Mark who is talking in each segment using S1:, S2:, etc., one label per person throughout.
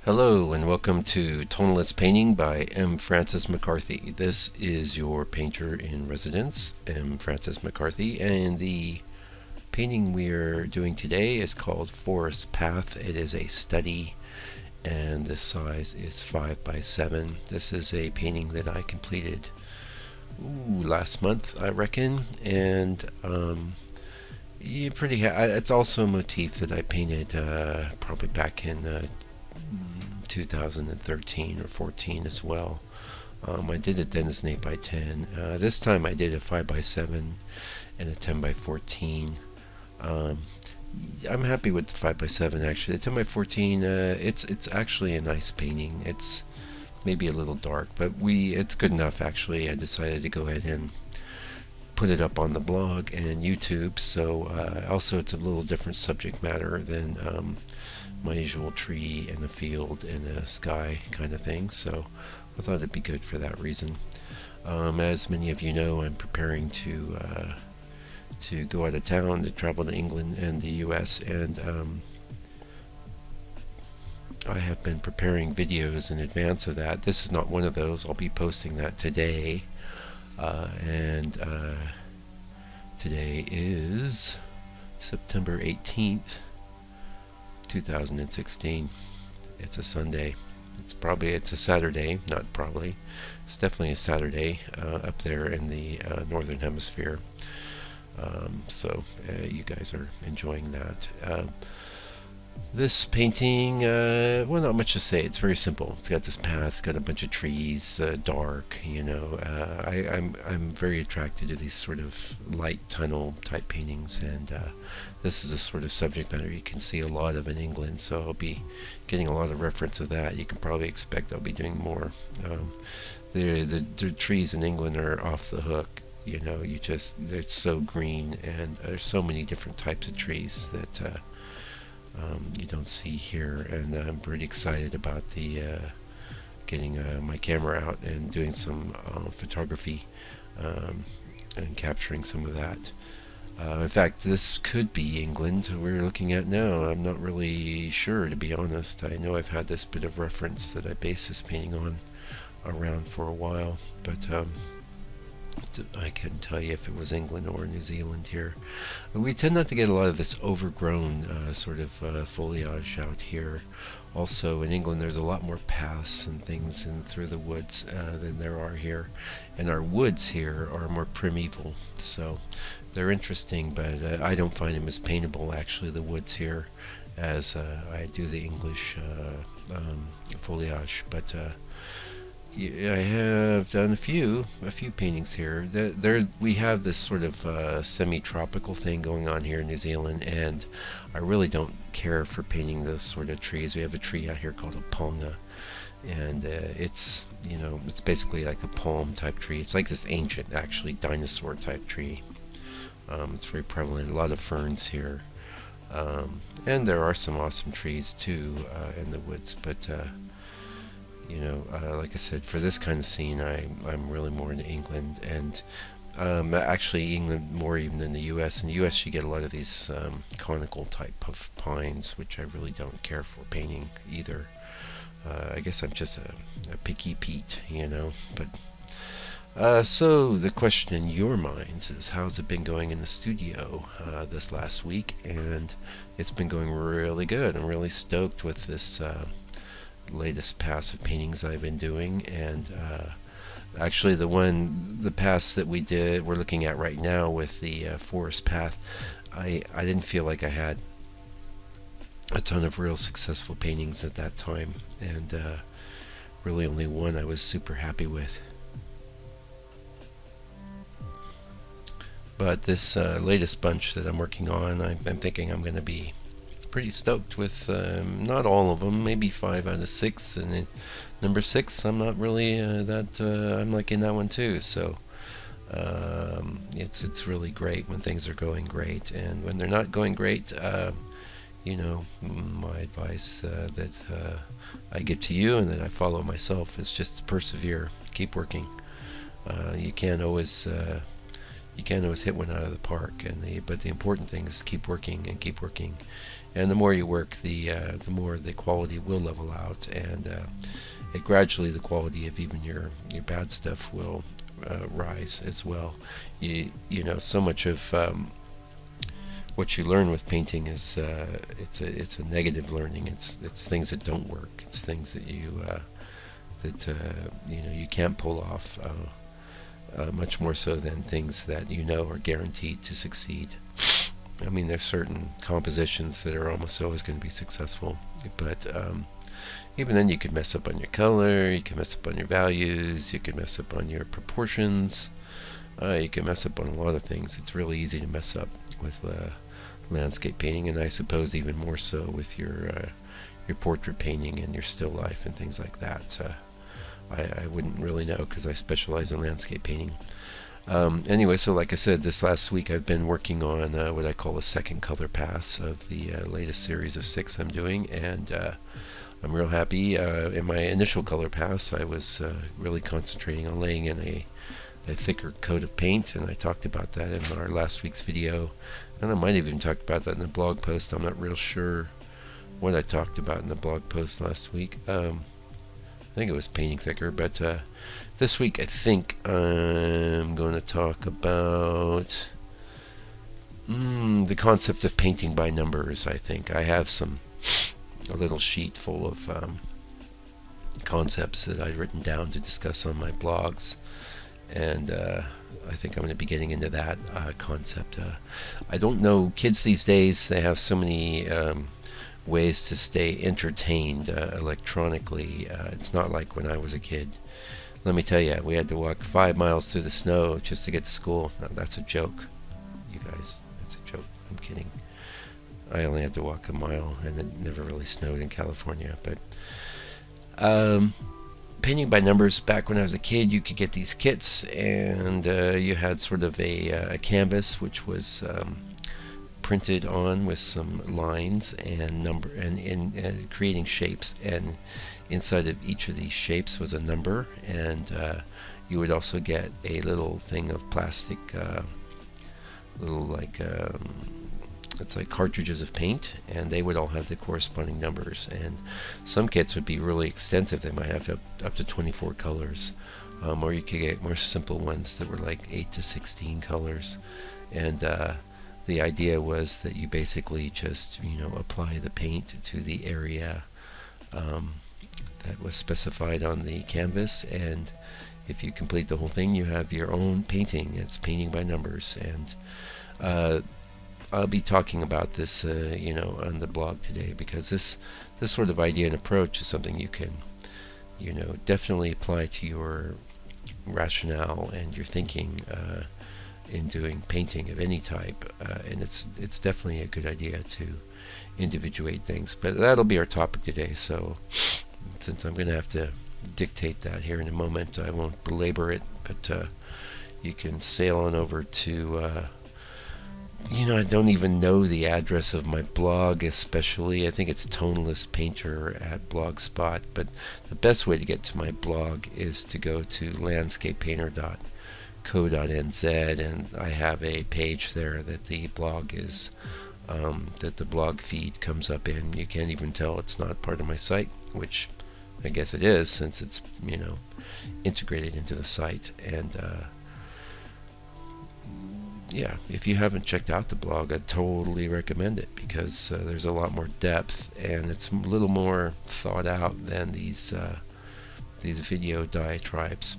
S1: Hello and welcome to Tonalist Painting by M. Francis McCarthy. This is your painter in residence, M. Francis McCarthy, and the painting we are doing today is called Forest Path. It is a study and the size is 5 by 7. This is a painting that I completed last month, I reckon, and it's also a motif that I painted probably back in 2013 or 14 as well. I did it then as an 8 by 10. This time I did a 5 by 7 and a 10 by 14. I'm happy with the 5 by 7 actually. The 10 by 14, it's actually a nice painting. It's maybe a little dark, but it's good enough actually. I decided to go ahead and put it up on the blog and YouTube. So also it's a little different subject matter than my usual tree and a field and a sky kind of thing, so I thought it'd be good for that reason. As many of you know, I'm preparing to go out of town to travel to England and the US, and I have been preparing videos in advance of that. This is not one of those. I'll be posting that today, and today is September 18th 2016. It's a Sunday. It's a Saturday, not probably. It's definitely a Saturday up there in the northern hemisphere. So you guys are enjoying that. This painting, well, not much to say. It's very simple. It's got this path, it's got a bunch of trees, dark. I'm very attracted to these sort of light tunnel type paintings, and this is a sort of subject matter you can see a lot of in England. So I'll be getting a lot of reference of that. You can probably expect I'll be doing more. The trees in England are off the hook. They're so green, and there's so many different types of trees that you don't see here, and I'm pretty excited about the getting my camera out and doing some photography and capturing some of that. In fact, this could be England we're looking at now. I'm not really sure, to be honest. I know I've had this bit of reference that I base this painting on around for a while, but I couldn't tell you if it was England or New Zealand here. We tend not to get a lot of this overgrown sort of foliage out here. Also in England there's a lot more paths and things through the woods than there are here. And our woods here are more primeval, so they're interesting, but I don't find them as paintable, actually, the woods here, as I do the English foliage. But I have done a few paintings here. We have this sort of semi-tropical thing going on here in New Zealand, and I really don't care for painting those sort of trees. We have a tree out here called a ponga, and it's basically like a palm type tree. It's like this ancient, actually, dinosaur type tree. It's very prevalent. A lot of ferns here, and there are some awesome trees too in the woods, but like I said, for this kind of scene, I'm really more into England, and actually England more even than the U.S. In the U.S. you get a lot of these conical type of pines, which I really don't care for painting either. I guess I'm just a picky Pete, But so the question in your minds is, how's it been going in the studio this last week? And it's been going really good. I'm really stoked with this latest pass of paintings I've been doing, and actually the pass that we're looking at right now with the forest path, I didn't feel like I had a ton of real successful paintings at that time, and really only one I was super happy with. But this latest bunch that I'm working on, I'm thinking I'm going to be pretty stoked with. Not all of them, maybe 5 out of 6, and then number 6 I'm not really I'm liking that one too. So it's really great when things are going great, and when they're not going great, my advice that I give to you and that I follow myself is just to persevere, keep working. You can't always you can't always hit one out of the park. But the important thing is keep working and keep working. And the more you work, the more the quality will level out, and gradually the quality of even your bad stuff will rise as well. You know, so much of what you learn with painting is it's a negative learning. It's things that don't work. It's things that you can't pull off. Much more so than things that you know are guaranteed to succeed. I mean, there's certain compositions that are almost always going to be successful, but even then you could mess up on your color, you can mess up on your values, you can mess up on your proportions, you can mess up on a lot of things. It's really easy to mess up with landscape painting, and I suppose even more so with your portrait painting and your still life and things like that. I wouldn't really know because I specialize in landscape painting. Anyway, so like I said, this last week I've been working on what I call a second color pass of the latest series of 6 I'm doing, and I'm real happy. In my initial color pass, I was really concentrating on laying in a thicker coat of paint, and I talked about that in our last week's video, and I might have even talked about that in the blog post. I'm not real sure what I talked about in the blog post last week. I think it was painting thicker, but this week I think I'm going to talk about the concept of painting by numbers. I think I have a little sheet full of concepts that I've written down to discuss on my blogs, and I think I'm going to be getting into that concept. I don't know, kids these days, they have so many ways to stay entertained electronically. It's not like when I was a kid. Let me tell you, we had to walk 5 miles through the snow just to get to school. Now, that's a joke, you guys. That's a joke. I'm kidding. I only had to walk a mile, and it never really snowed in California. But painting by numbers, back when I was a kid, you could get these kits, and you had sort of a canvas which was printed on with some lines and number and creating shapes, and inside of each of these shapes was a number, and you would also get a little thing of plastic, it's like cartridges of paint, and they would all have the corresponding numbers. And some kits would be really extensive. They might have up to 24 colors, or you could get more simple ones that were like 8 to 16 colors. And the idea was that you basically just, apply the paint to the area that was specified on the canvas, and if you complete the whole thing, you have your own painting. It's painting by numbers, and I'll be talking about this, on the blog today, because this sort of idea and approach is something you can, definitely apply to your rationale and your thinking in doing painting of any type, and it's definitely a good idea to individuate things. But that'll be our topic today, so since I'm going to have to dictate that here in a moment, I won't belabor it, but you can sail on over to I don't even know the address of my blog, especially. I think it's Tonalist Painter at Blogspot, but the best way to get to my blog is to go to landscapepainter.co.nz, and I have a page there that the blog is, that the blog feed comes up in. You can't even tell it's not part of my site, which I guess it is, since it's, integrated into the site. And yeah, if you haven't checked out the blog, I totally recommend it, because there's a lot more depth, and it's a little more thought out than these video diatribes.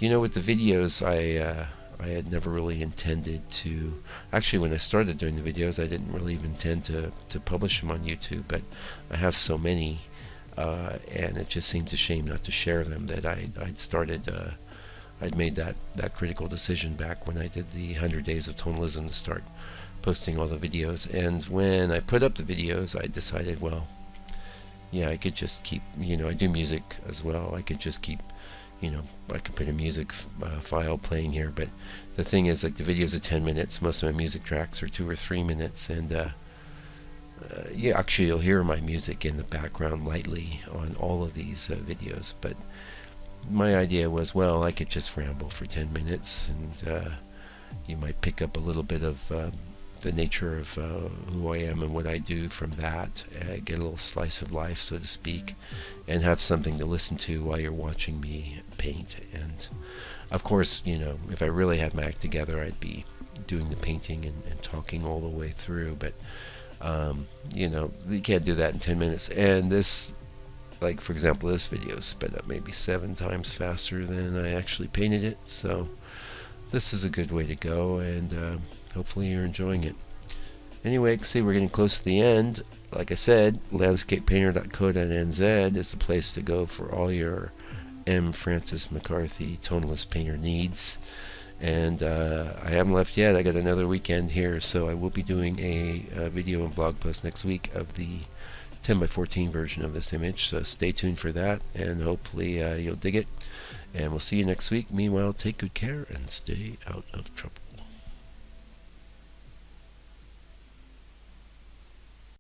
S1: With the videos, I had never really intended to. Actually, when I started doing the videos, I didn't really even intend to publish them on YouTube, but I have so many, and it just seemed a shame not to share them, that I'd made that critical decision back when I did the 100 Days of Tonalism to start posting all the videos. And when I put up the videos, I decided, well, yeah, I could just keep, I do music as well. I could just keep, I could put a music file playing here. But the thing is, like, the videos are 10 minutes. Most of my music tracks are 2 or 3 minutes. And yeah, actually, you'll hear my music in the background lightly on all of these videos. But my idea was, well, I could just ramble for 10 minutes, and you might pick up a little bit of the nature of who I am and what I do from that. Get a little slice of life, so to speak, and have something to listen to while you're watching me paint. And of course, if I really had my act together, I'd be doing the painting and talking all the way through. But you can't do that in 10 minutes. And this, like for example, this video is sped up maybe 7 times faster than I actually painted it. So this is a good way to go, and hopefully you're enjoying it. Anyway, see, we're getting close to the end. Like I said, landscapepainter.co.nz is the place to go for all your M. Francis McCarthy Tonalist painter needs. And I haven't left yet. I got another weekend here, so I will be doing a video and blog post next week of the 10x14 version of this image. So stay tuned for that, and hopefully you'll dig it. And we'll see you next week. Meanwhile, take good care and stay out of trouble.